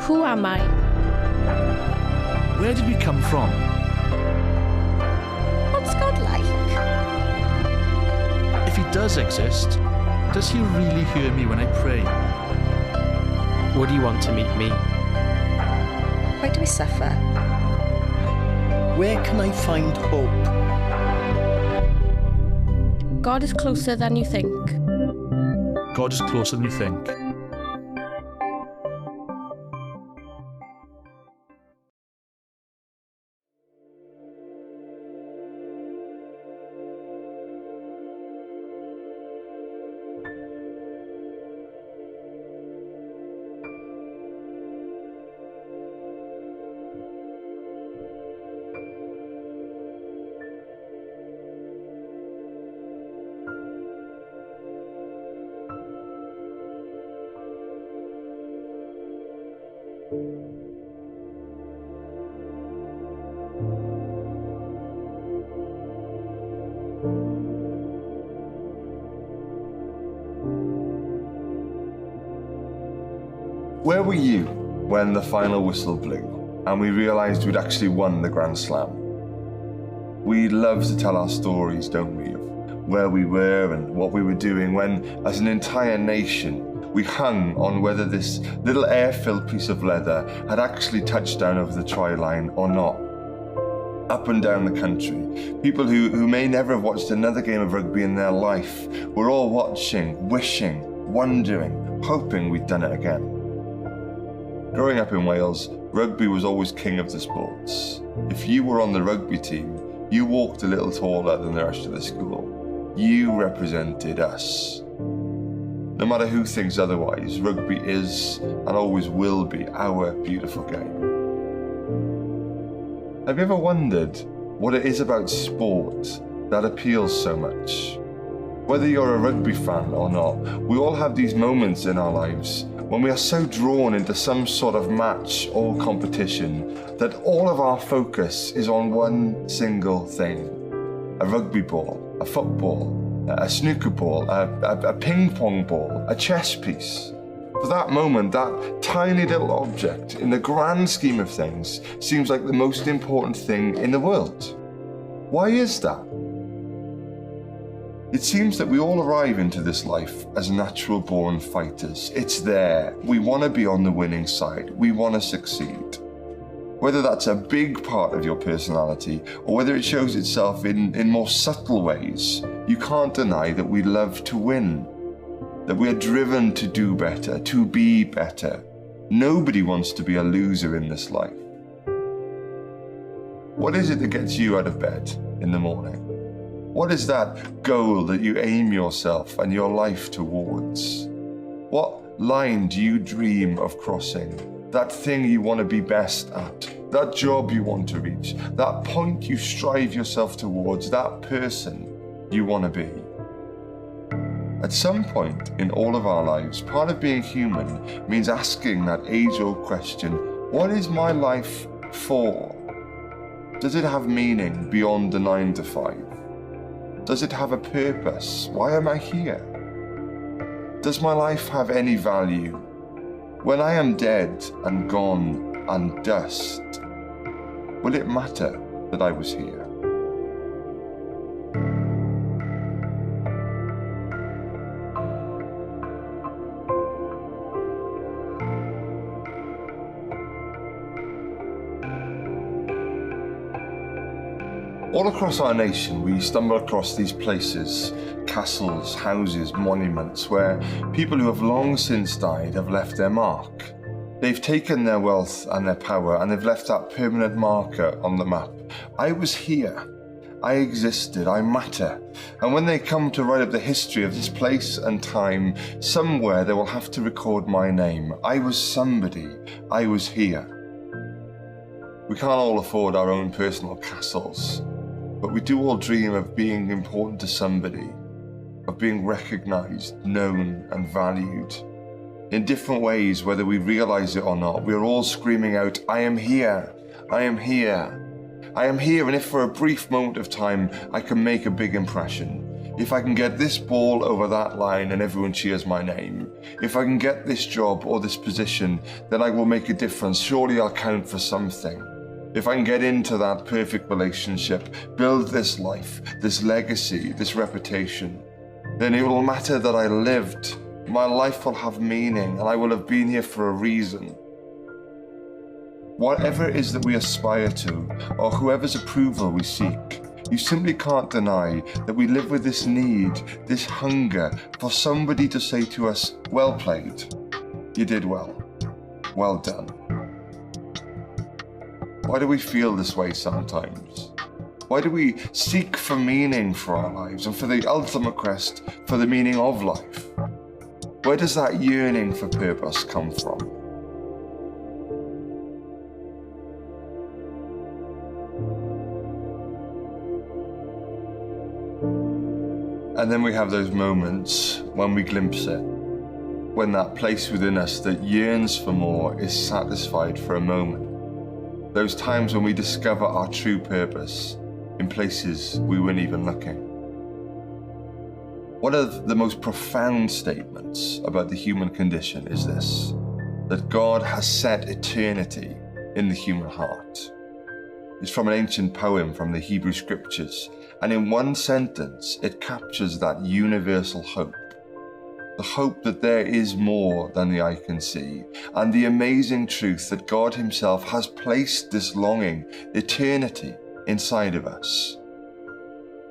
Who am I? Where did we come from? What's God like? If he does exist, does he really hear me when I pray? Would he want to meet me? Why do we suffer? Where can I find hope? God is closer than you think. God is closer than you think. Where were you when the final whistle blew and we realised we'd actually won the Grand Slam? We love to tell our stories, don't we, of where we were and what we were doing when, as an entire nation, we hung on whether this little air-filled piece of leather had actually touched down over the try line or not. Up and down the country, people who may never have watched another game of rugby in their life were all watching, wishing, wondering, hoping we'd done it again. Growing up in Wales, rugby was always king of the sports. If you were on the rugby team, you walked a little taller than the rest of the school. You represented us. No matter who thinks otherwise, rugby is and always will be our beautiful game. Have you ever wondered what it is about sport that appeals so much? Whether you're a rugby fan or not, we all have these moments in our lives when we are so drawn into some sort of match or competition that all of our focus is on one single thing. A rugby ball, a football, a snooker ball, a ping pong ball, a chess piece. For that moment, that tiny little object, in the grand scheme of things, seems like the most important thing in the world. Why is that? It seems that we all arrive into this life as natural-born fighters. It's there. We want to be on the winning side. We want to succeed. Whether that's a big part of your personality or whether it shows itself in more subtle ways, you can't deny that we love to win, that we are driven to do better, to be better. Nobody wants to be a loser in this life. What is it that gets you out of bed in the morning? What is that goal that you aim yourself and your life towards? What line do you dream of crossing? That thing you want to be best at, that job you want to reach, that point you strive yourself towards, that person you want to be. At some point in all of our lives, part of being human means asking that age-old question, what is my life for? Does it have meaning beyond the 9 to 5? Does it have a purpose? Why am I here? Does my life have any value? When I am dead and gone and dust, will it matter that I was here? All across our nation, we stumble across these places, castles, houses, monuments, where people who have long since died have left their mark. They've taken their wealth and their power, and they've left that permanent marker on the map. I was here. I existed. I matter. And when they come to write up the history of this place and time, somewhere they will have to record my name. I was somebody. I was here. We can't all afford our own personal castles, but we do all dream of being important to somebody, of being recognized, known, and valued. In different ways, whether we realize it or not, we are all screaming out, I am here, I am here, I am here, and if for a brief moment of time I can make a big impression, If I can get this ball over that line and everyone cheers my name, if I can get this job or this position, then I will make a difference. Surely I'll count for something. If I can get into that perfect relationship, build this life, this legacy, this reputation, then it will matter that I lived. My life will have meaning and I will have been here for a reason. Whatever it is that we aspire to, or whoever's approval we seek, you simply can't deny that we live with this need, this hunger for somebody to say to us, well played, you did well, well done. Why do we feel this way sometimes? Why do we seek for meaning for our lives and for the ultimate quest for the meaning of life? Where does that yearning for purpose come from? And then we have those moments when we glimpse it, when that place within us that yearns for more is satisfied for a moment. Those times when we discover our true purpose in places we weren't even looking. One of the most profound statements about the human condition is this, that God has set eternity in the human heart. It's from an ancient poem from the Hebrew scriptures, and in one sentence it captures that universal hope. The hope that there is more than the eye can see, and the amazing truth that God himself has placed this longing, eternity, inside of us.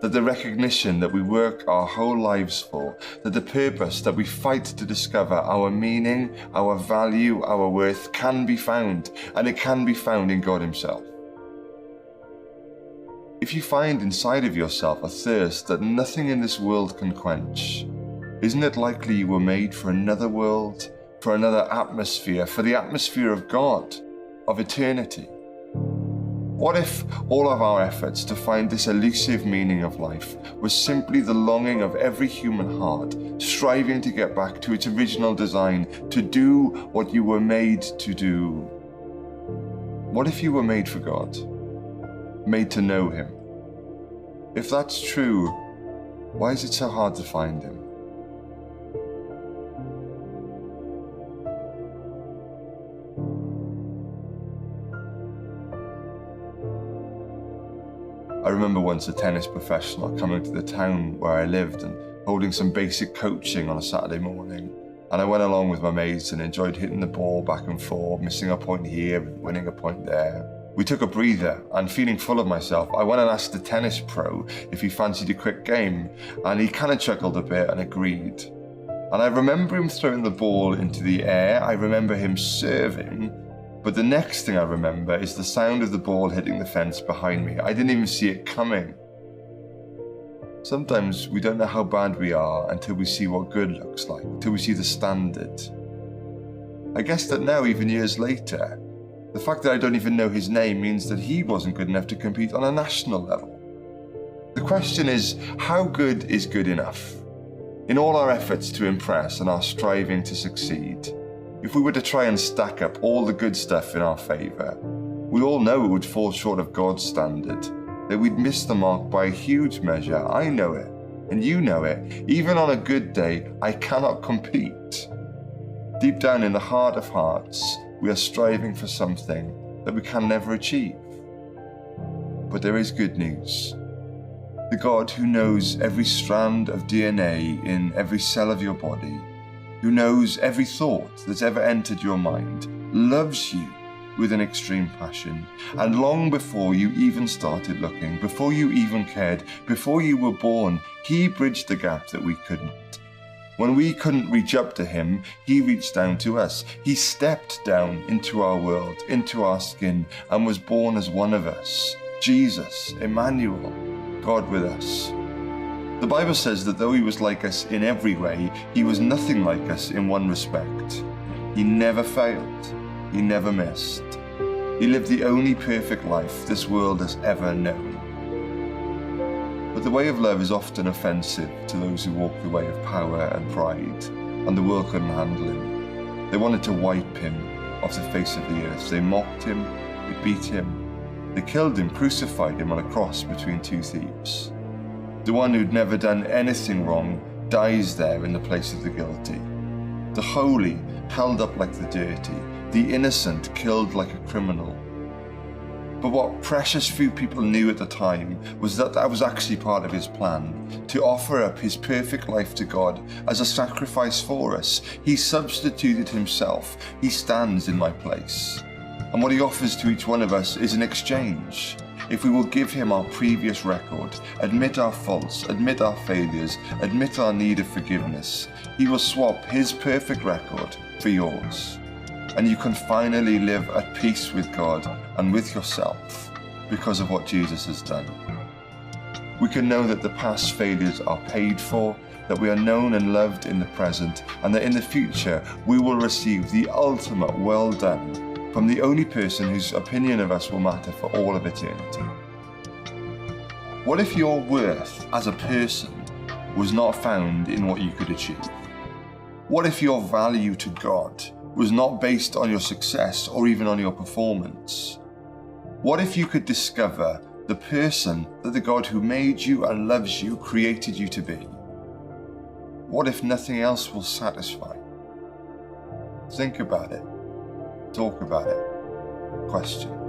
That the recognition that we work our whole lives for, that the purpose that we fight to discover, our meaning, our value, our worth, can be found, and it can be found in God himself. If you find inside of yourself a thirst that nothing in this world can quench, isn't it likely you were made for another world, for another atmosphere, for the atmosphere of God, of eternity? What if all of our efforts to find this elusive meaning of life was simply the longing of every human heart, striving to get back to its original design, to do what you were made to do? What if you were made for God, made to know him? If that's true, why is it so hard to find him? I remember once a tennis professional coming to the town where I lived and holding some basic coaching on a Saturday morning. And I went along with my mates and enjoyed hitting the ball back and forth, missing a point here, winning a point there. We took a breather, and feeling full of myself, I went and asked the tennis pro if he fancied a quick game, and he kind of chuckled a bit and agreed. And I remember him throwing the ball into the air, I remember him serving, but the next thing I remember is the sound of the ball hitting the fence behind me. I didn't even see it coming. Sometimes we don't know how bad we are until we see what good looks like, until we see the standard. I guess that now, even years later, the fact that I don't even know his name means that he wasn't good enough to compete on a national level. The question is, how good is good enough? In all our efforts to impress and our striving to succeed, if we were to try and stack up all the good stuff in our favour, we all know it would fall short of God's standard, that we'd miss the mark by a huge measure. I know it, and you know it. Even on a good day, I cannot compete. Deep down in the heart of hearts, we are striving for something that we can never achieve. But there is good news. The God who knows every strand of DNA in every cell of your body, who knows every thought that's ever entered your mind, loves you with an extreme passion. And long before you even started looking, before you even cared, before you were born, he bridged the gap that we couldn't. When we couldn't reach up to him, he reached down to us. He stepped down into our world, into our skin, and was born as one of us. Jesus, Emmanuel, God with us. The Bible says that though he was like us in every way, he was nothing like us in one respect. He never failed. He never missed. He lived the only perfect life this world has ever known. But the way of love is often offensive to those who walk the way of power and pride, and the world couldn't handle him. They wanted to wipe him off the face of the earth. They mocked him, they beat him, they killed him, crucified him on a cross between two thieves. The one who'd never done anything wrong dies there in the place of the guilty. The holy held up like the dirty, the innocent killed like a criminal. But what precious few people knew at the time was that that was actually part of his plan, to offer up his perfect life to God as a sacrifice for us. He substituted himself. He stands in my place. And what he offers to each one of us is an exchange. If we will give him our previous record, admit our faults, admit our failures, admit our need of forgiveness, he will swap his perfect record for yours. And you can finally live at peace with God and with yourself because of what Jesus has done. We can know that the past failures are paid for, that we are known and loved in the present, and that in the future we will receive the ultimate well done from the only person whose opinion of us will matter for all of eternity. What if your worth as a person was not found in what you could achieve? What if your value to God was not based on your success or even on your performance? What if you could discover the person that the God who made you and loves you created you to be? What if nothing else will satisfy? Think about it. Talk about it. Question.